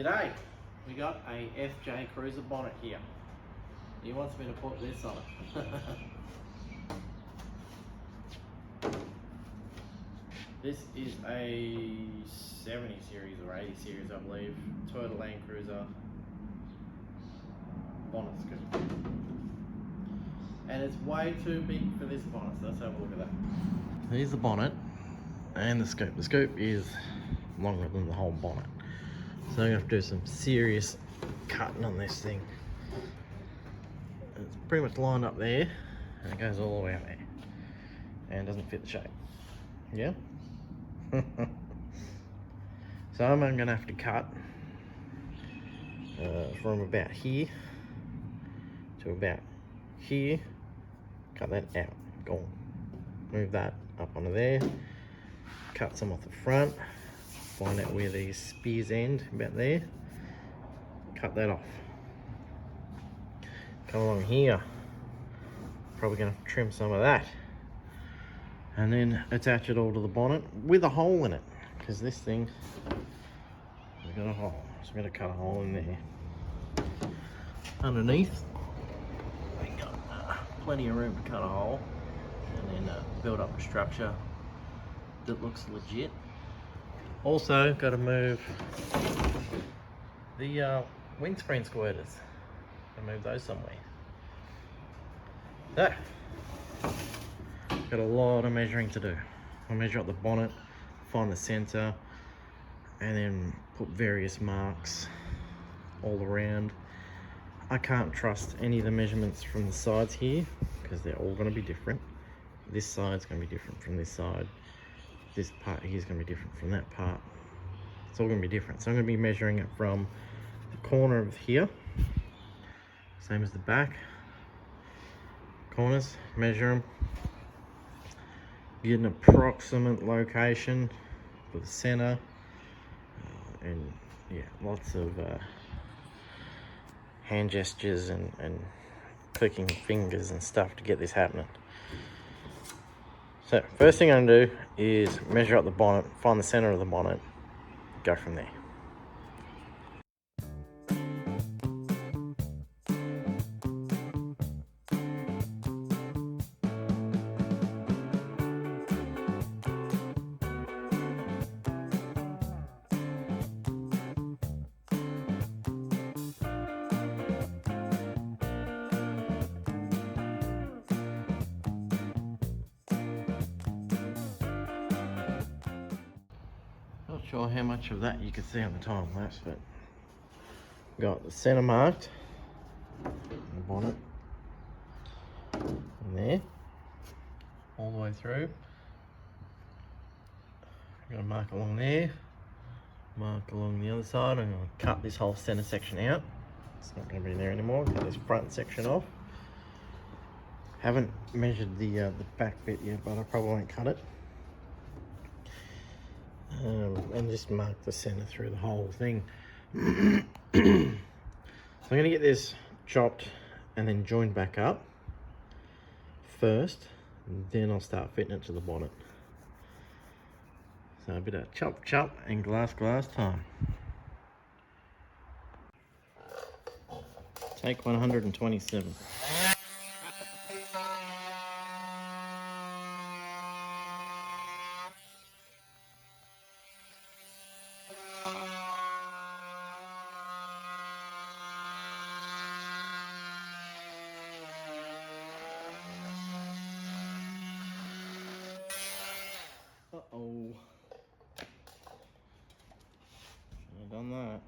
G'day, we got a FJ Cruiser bonnet here. He wants me to put this on it. This is a 70 series or 80 series, I believe, Toyota Land Cruiser bonnet scoop. And it's way too big for this bonnet, so let's have a look at that. Here's the bonnet and the scoop. The scoop is longer than the whole bonnet. So I'm going to have to do some serious cutting on this thing. It's pretty much lined up there, and it goes all the way out there. And doesn't fit the shape. Yeah? So I'm going to have to cut from about here to about here. Cut that out. Go. Move that up onto there. Cut some off the front. Find out where these spears end, about there. Cut that off. Come along here. Probably going to have to trim some of that. And then attach it all to the bonnet with a hole in it. Because this thing has got a hole. So I'm going to cut a hole in there. Underneath, we got plenty of room to cut a hole. And then build up a structure that looks legit. Also, got to move the windscreen squirters. Got to move those somewhere. So, got a lot of measuring to do. I'll measure up the bonnet, find the center, and then put various marks all around. I can't trust any of the measurements from the sides here because they're all going to be different. This side's going to be different from this side. This part here is going to be different from that part. It's all going to be different. So I'm going to be measuring it from the corner of here, same as the back. Corners, measure them. Get an approximate location for the center. And yeah, lots of hand gestures and clicking fingers and stuff to get this happening. So first thing I'm going to do is measure up the bonnet, find the center of the bonnet, go from there. Not sure how much of that you can see on the time lapse, but got the center marked, the bonnet, and there, all the way through. I'm going to mark along there, mark along the other side. I'm going to cut this whole center section out. It's not going to be there anymore. Cut this front section off. Haven't measured the back bit yet, but I probably won't cut it. And just mark the center through the whole thing. So I'm going to get this chopped and then joined back up first, and then I'll start fitting it to the bonnet. So a bit of chop and glass time. Take 127. Uh-oh. Should have done that.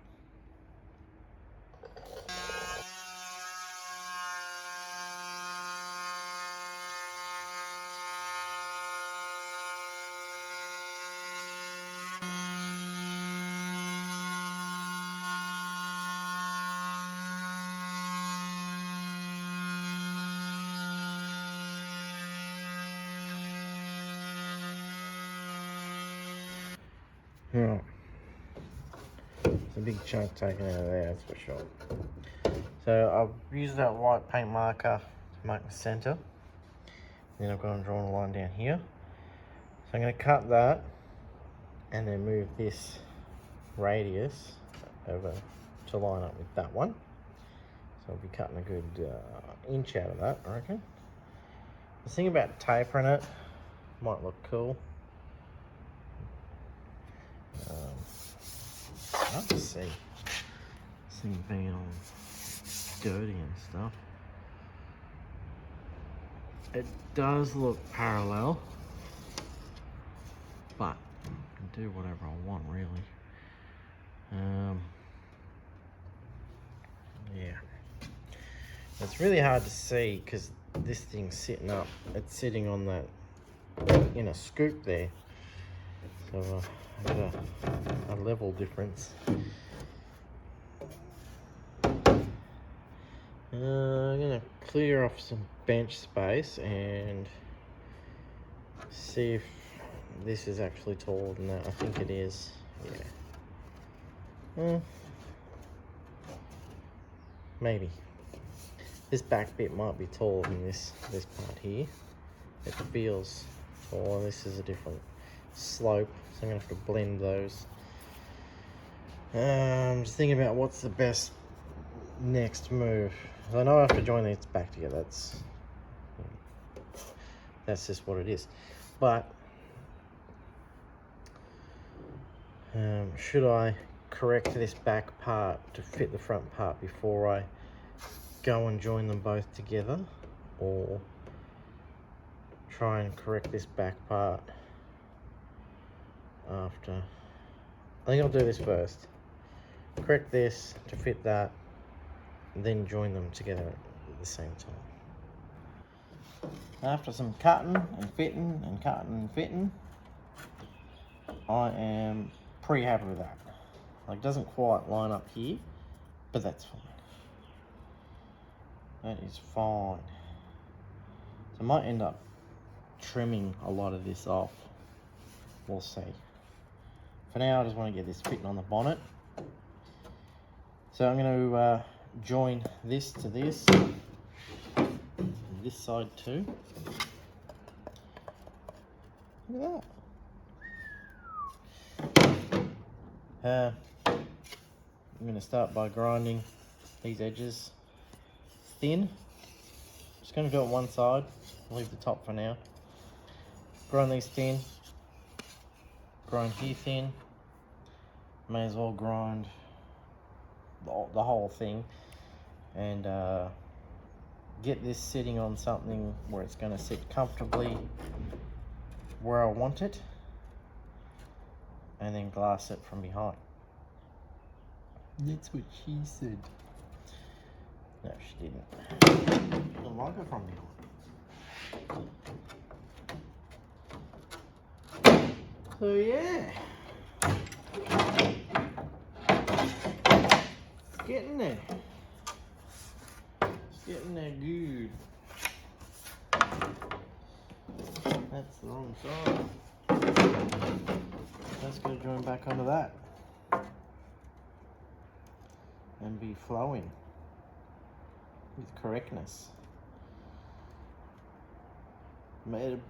Right. It's a big chunk taken out of there, that's for sure. So I've used that white paint marker to mark the center. Then I've gone and drawn a line down here. So I'm going to cut that and then move this radius over to line up with that one. So I'll be cutting a good inch out of that, I reckon. The thing about tapering it, might look cool. Hard to see. This thing being all dirty and stuff. It does look parallel, but I can do whatever I want, really. Yeah. It's really hard to see because this thing's sitting up. It's sitting on that, in a scoop there. So I've got a level difference. I'm gonna clear off some bench space and see if this is actually taller than that. I think it is. Yeah. Maybe. This back bit might be taller than this part here. It feels taller. This is a different slope, so I'm gonna have to blend those. I'm just thinking about what's the best next move. I know I have to join these back together. That's just what it is. But should I correct this back part to fit the front part before I go and join them both together, or try and correct this back part after? I think I'll do this first. Correct this to fit that, then join them together at the same time. After some cutting and fitting and cutting and fitting, I am pretty happy with that. Like, it doesn't quite line up here, but that's fine. That is fine. So I might end up trimming a lot of this off. We'll see. For now, I just want to get this fitting on the bonnet. So I'm going to join this to this, and this side too. Look at that. I'm going to start by grinding these edges thin. Just going to do it one side, leave the top for now. Grind these thin, grind here thin. May as well grind the whole thing, and get this sitting on something where it's going to sit comfortably where I want it, and then glass it from behind. That's what she said. No, she didn't. She didn't like it from behind. So yeah, it's getting there. It's getting there good. That's the wrong side. Let's go join back onto that and be flowing with correctness.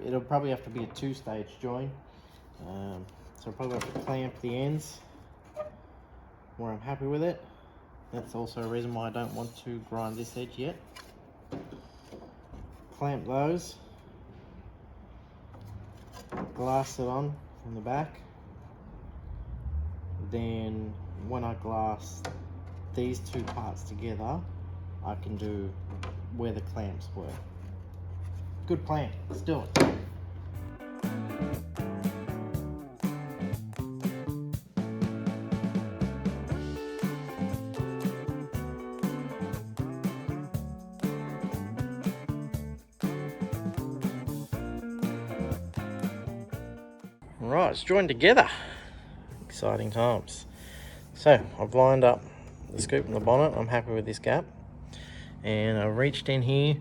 It'll probably have to be a two-stage join, so I'll probably have to clamp the ends where I'm happy with it. That's also a reason why I don't want to grind this edge yet. Clamp those, glass it on from the back. Then when I glass these two parts together, I can do where the clamps were. Good plan, let's do it. Right, it's joined together. Exciting times. So I've lined up the scoop and the bonnet. I'm happy with this gap, and I reached in here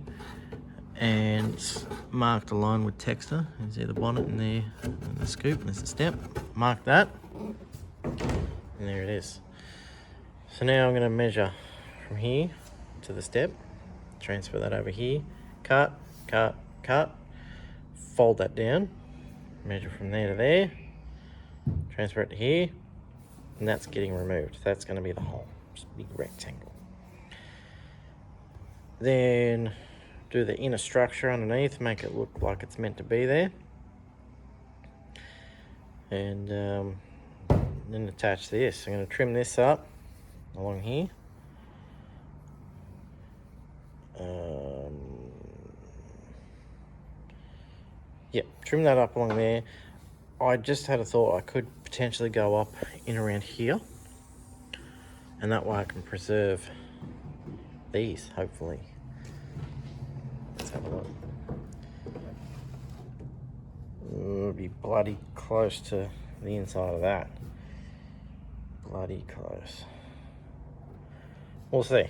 and marked a line with texture. You can see the bonnet in there and the scoop, and there's the step. Mark that, and there it is. So now I'm going to measure from here to the step, transfer that over here, cut, cut, cut, fold that down, measure from there to there, transfer it to here, and that's getting removed. That's going to be the hole, just a big rectangle. Then do the inner structure underneath, make it look like it's meant to be there, and then attach this. I'm going to trim this up along here. Yep, trim that up along there. I just had a thought I could potentially go up in around here, and that way I can preserve these, hopefully. Let's have a look. It'll be bloody close to the inside of that. Bloody close. We'll see.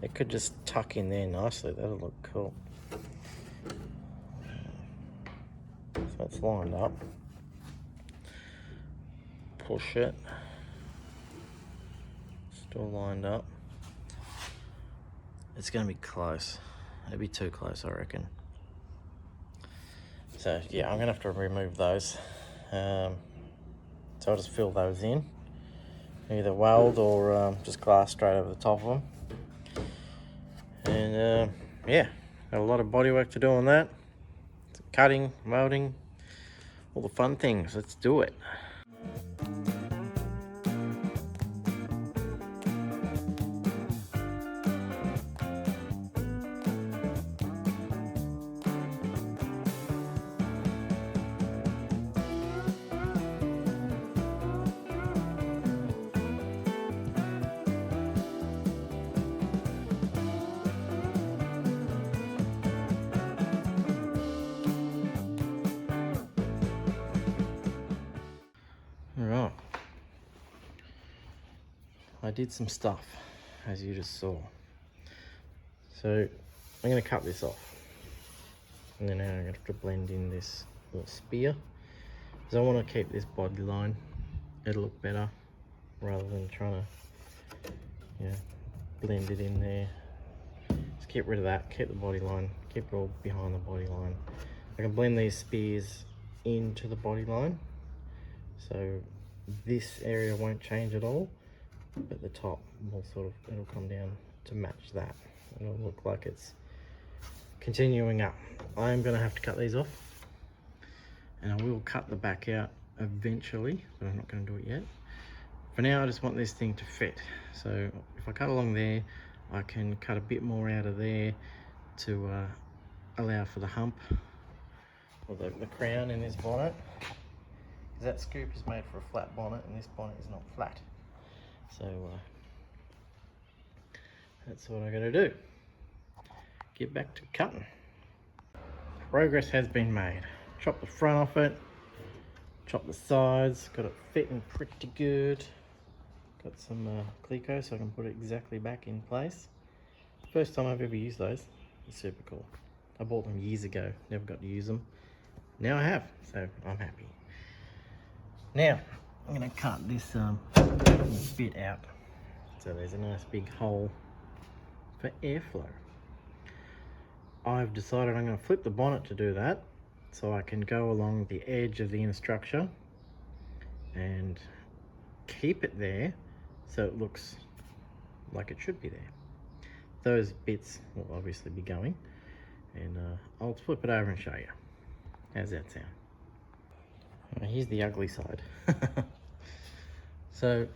It could just tuck in there nicely. That'll look cool. So it's lined up. Push it. Still lined up. It's going to be close. It'll be too close, I reckon. So yeah, I'm going to have to remove those. So I'll just fill those in. Either weld or just glass straight over the top of them. And yeah, got a lot of bodywork to do on that. Cutting, welding, all the fun things. Let's do it. Right, I did some stuff, as you just saw. So I'm going to cut this off, and then now I'm going to have to blend in this little spear, because I want to keep this body line. It'll look better rather than trying to blend it in there. Just get rid of that, keep the body line, keep it all behind the body line. I can blend these spears into the body line, so this area won't change at all, but the top will it'll come down to match that. It'll look like it's continuing up. I'm going to have to cut these off, and I will cut the back out eventually, but I'm not going to do it yet. For now, I just want this thing to fit. So if I cut along there, I can cut a bit more out of there to allow for the hump, or the crown in this bonnet. Because that scoop is made for a flat bonnet, and this bonnet is not flat. So that's what I'm going to do. Get back to cutting. Progress has been made. Chop the front off it, chop the sides, got it fitting pretty good. Got some Clico so I can put it exactly back in place. First time I've ever used those. It's super cool. I bought them years ago, never got to use them. Now I have, so I'm happy. Now, I'm going to cut this bit out. So there's a nice big hole for airflow. I've decided I'm going to flip the bonnet to do that, so I can go along the edge of the inner structure and keep it there so it looks like it should be there. Those bits will obviously be going, and I'll flip it over and show you. How's that sound? Here's the ugly side. So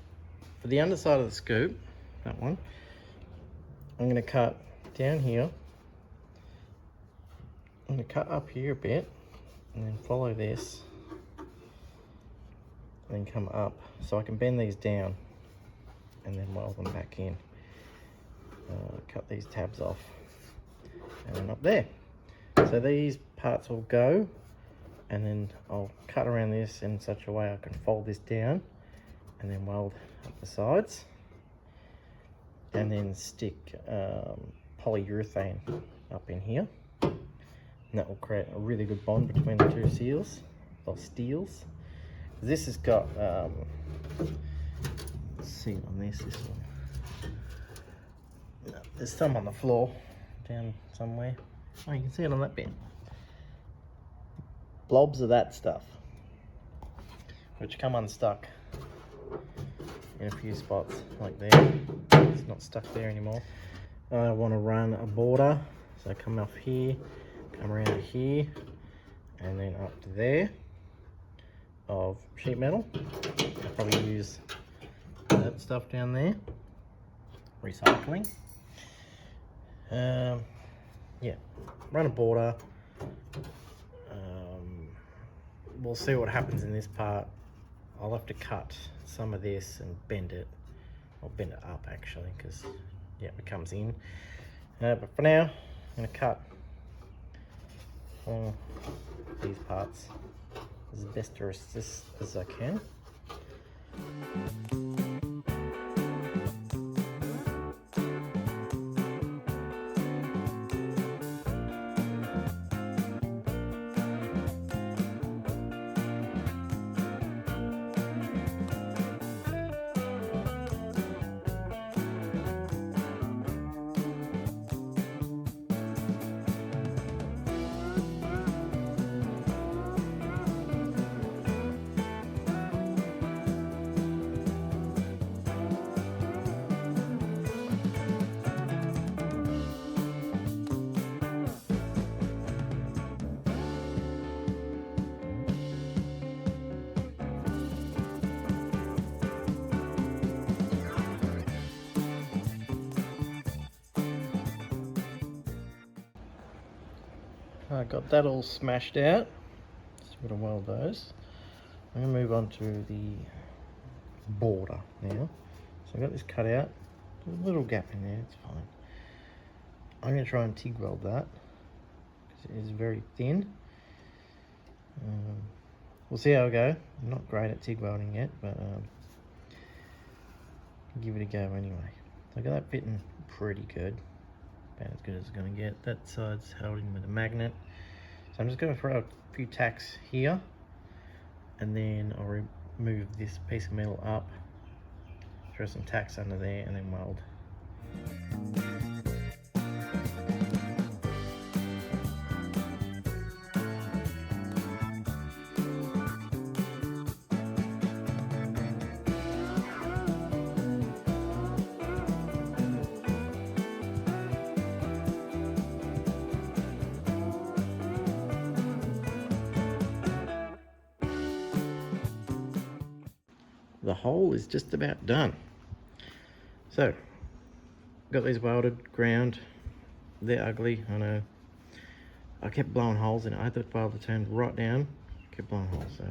for the underside of the scoop, that one, I'm going to cut down here. I'm going to cut up here a bit and then follow this and then come up, so I can bend these down and then weld them back in. Cut these tabs off and then up there. So these parts will go, and then I'll cut around this in such a way I can fold this down and then weld up the sides, and then stick polyurethane up in here, and that will create a really good bond between the two seals or steels. This has got let's see on this one. No, there's some on the floor down somewhere. Oh, you can see it on that bit. Blobs of that stuff, which come unstuck in a few spots like there. It's not stuck there anymore. I want to run a border, so I come off here, come around here, and then up to there of sheet metal. I'll probably use that stuff down there, recycling. Yeah, run a border. We'll see what happens in this part. I'll have to cut some of this and bend it. I'll bend it up actually, because yeah, it comes in. But for now, I'm going to cut all these parts as best as I can. I got that all smashed out. Just going to weld those. I'm going to move on to the border now. So I've got this cut out. There's a little gap in there, it's fine. I'm going to try and TIG weld that because it is very thin. We'll see how I go. I'm not great at TIG welding yet, but give it a go anyway. So I got that fitting pretty good. About as good as it's going to get. That side's held in with a magnet. So I'm just going to throw a few tacks here, and then I'll remove this piece of metal up, throw some tacks under there, and then weld. The hole is just about done. So, got these welded, ground. They're ugly, I know. I kept blowing holes in it. I had the welder turned right down, kept blowing holes. So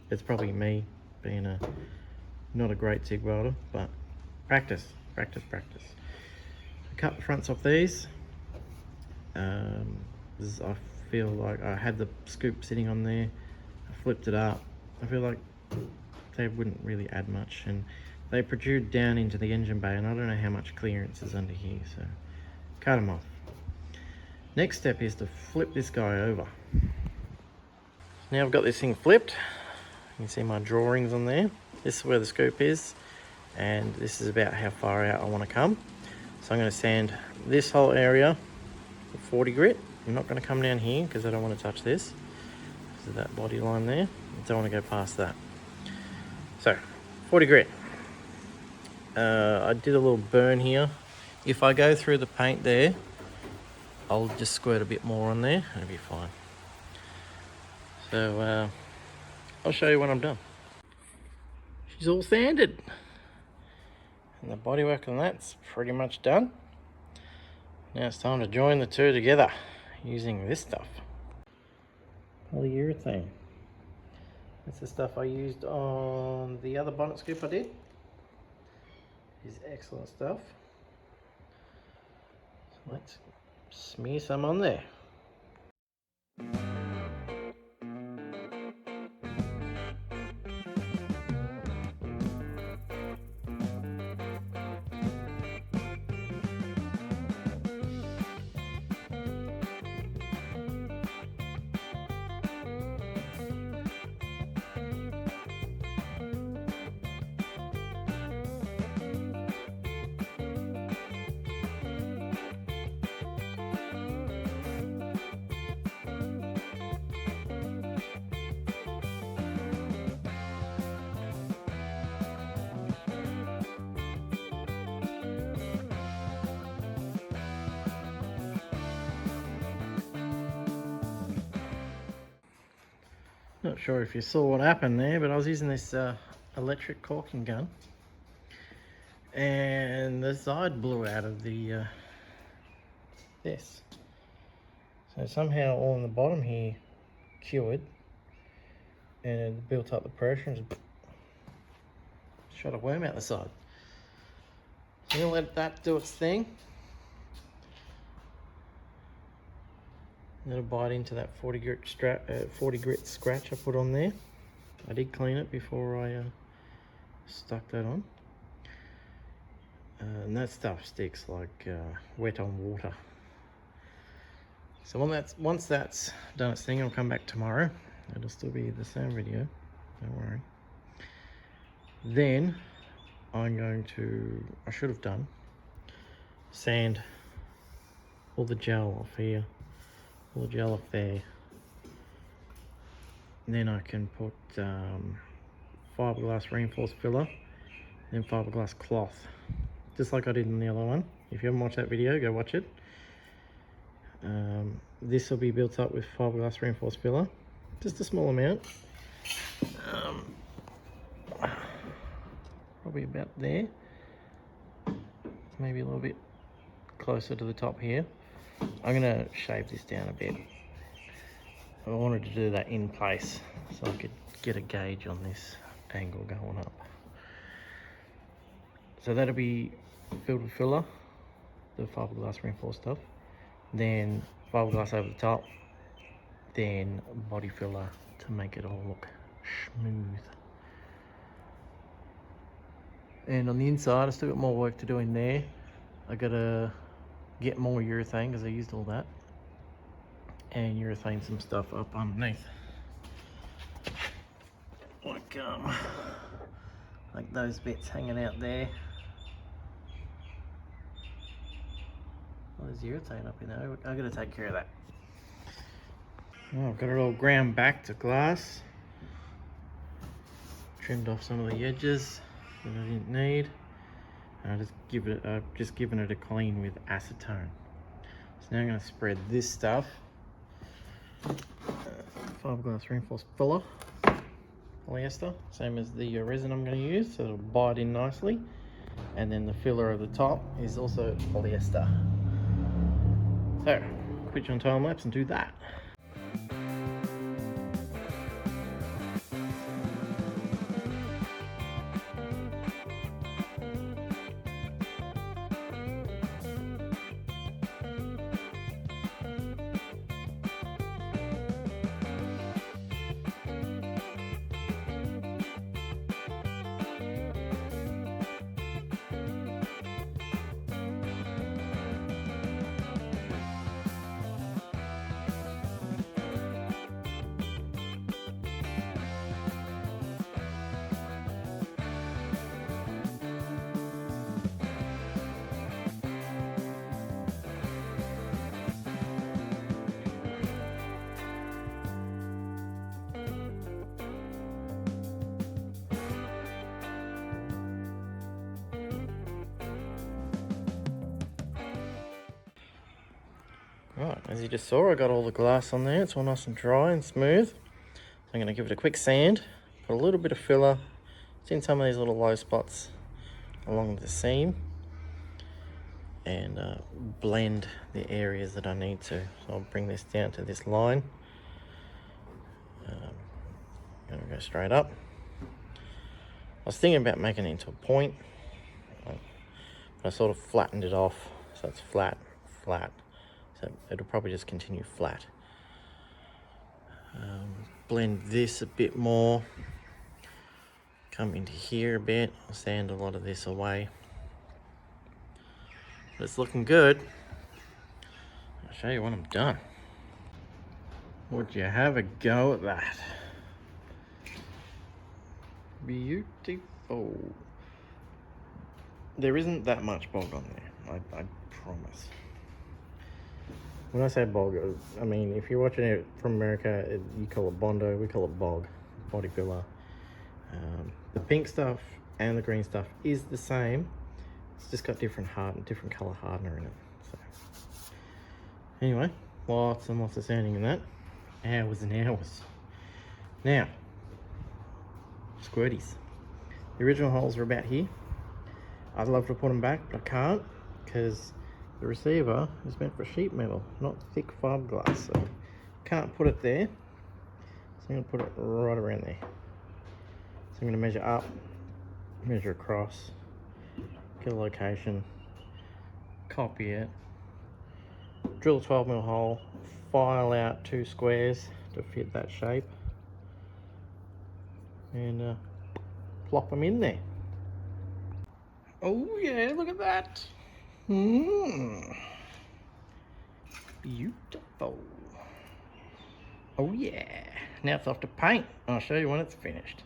it's probably me being not a great TIG welder, but practice. I cut the fronts off these. I feel like I had the scoop sitting on there. I flipped it up. I feel like they wouldn't really add much, and they protrude down into the engine bay, and I don't know how much clearance is under here, so cut them off. Next step is to flip this guy over. Now I've got this thing flipped. You can see my drawings on there. This is where the scoop is, and this is about how far out I want to come. So I'm going to sand this whole area with 40 grit. I'm not going to come down here because I don't want to touch this. Because of that body line there. I don't want to go past that. So, 40 grit. I did a little burn here. If I go through the paint there, I'll just squirt a bit more on there and it'll be fine. So, I'll show you when I'm done. She's all sanded. And the bodywork on that's pretty much done. Now it's time to join the two together using this stuff. Polyurethane. That's the stuff I used on the other bonnet scoop I did. It's excellent stuff. So let's smear some on there. Not sure if you saw what happened there, but I was using this electric caulking gun, and the side blew out of the this. So somehow all in the bottom here cured, and it built up the pressure and just shot a worm out the side. So I'm gonna let that do its thing. It'll bite into that 40 grit scratch I put on there. I did clean it before I stuck that on. And that stuff sticks like wet on water. So once that's done its thing, I'll come back tomorrow. It'll still be the same video, don't worry. Then I'm going to, I should have done, sand all the gel off here, all the gel off there. And then I can put fiberglass reinforced filler, then fiberglass cloth, just like I did in the other one. If you haven't watched that video, go watch it. This will be built up with fiberglass reinforced filler, just a small amount, probably about there, maybe a little bit closer to the top here. I'm gonna shave this down a bit. I wanted to do that in place so I could get a gauge on this angle going up. So that'll be filled with filler, the fiberglass reinforced stuff, then fiberglass over the top, then body filler to make it all look smooth. And on the inside, I still got more work to do in there. I gotta get more urethane because I used all that, and urethane some stuff up underneath, like those bits hanging out there. Well, there's urethane up in there. I gotta take care of that. Oh, I've got it all ground back to glass. Trimmed off some of the edges that I didn't need. And I've just given it a clean with acetone. So now I'm going to spread this stuff, fiberglass reinforced filler, polyester, same as the resin I'm going to use, so it'll bite in nicely. And then the filler over the top is also polyester. So, put you on time lapse and do that. Right, as you just saw, I got all the glass on there. It's all nice and dry and smooth. So I'm going to give it a quick sand, put a little bit of filler. It's in some of these little low spots along the seam, and blend the areas that I need to. So I'll bring this down to this line. Gonna go straight up. I was thinking about making it into a point, but I sort of flattened it off, so it's flat, flat. So it'll probably just continue flat. Blend this a bit more. Come into here a bit. I'll sand a lot of this away. But it's looking good. I'll show you when I'm done. Would you have a go at that? Beautiful. There isn't that much bog on there, I promise. When I say bog, I mean, if you're watching it from America, you call it Bondo, we call it bog, body filler. The pink stuff and the green stuff is the same. It's just got different color hardener in it. So anyway, lots and lots of sanding in that. Hours and hours. Now, squirties. The original holes are about here. I'd love to put them back, but I can't because the receiver is meant for sheet metal, not thick fiberglass. So can't put it there. So I'm going to put it right around there. So I'm going to measure up, measure across, get a location, copy it, drill a 12mm hole, file out 2 squares to fit that shape, and plop them in there. Oh yeah, look at that. Beautiful. Oh yeah. Now it's off to paint. I'll show you when it's finished.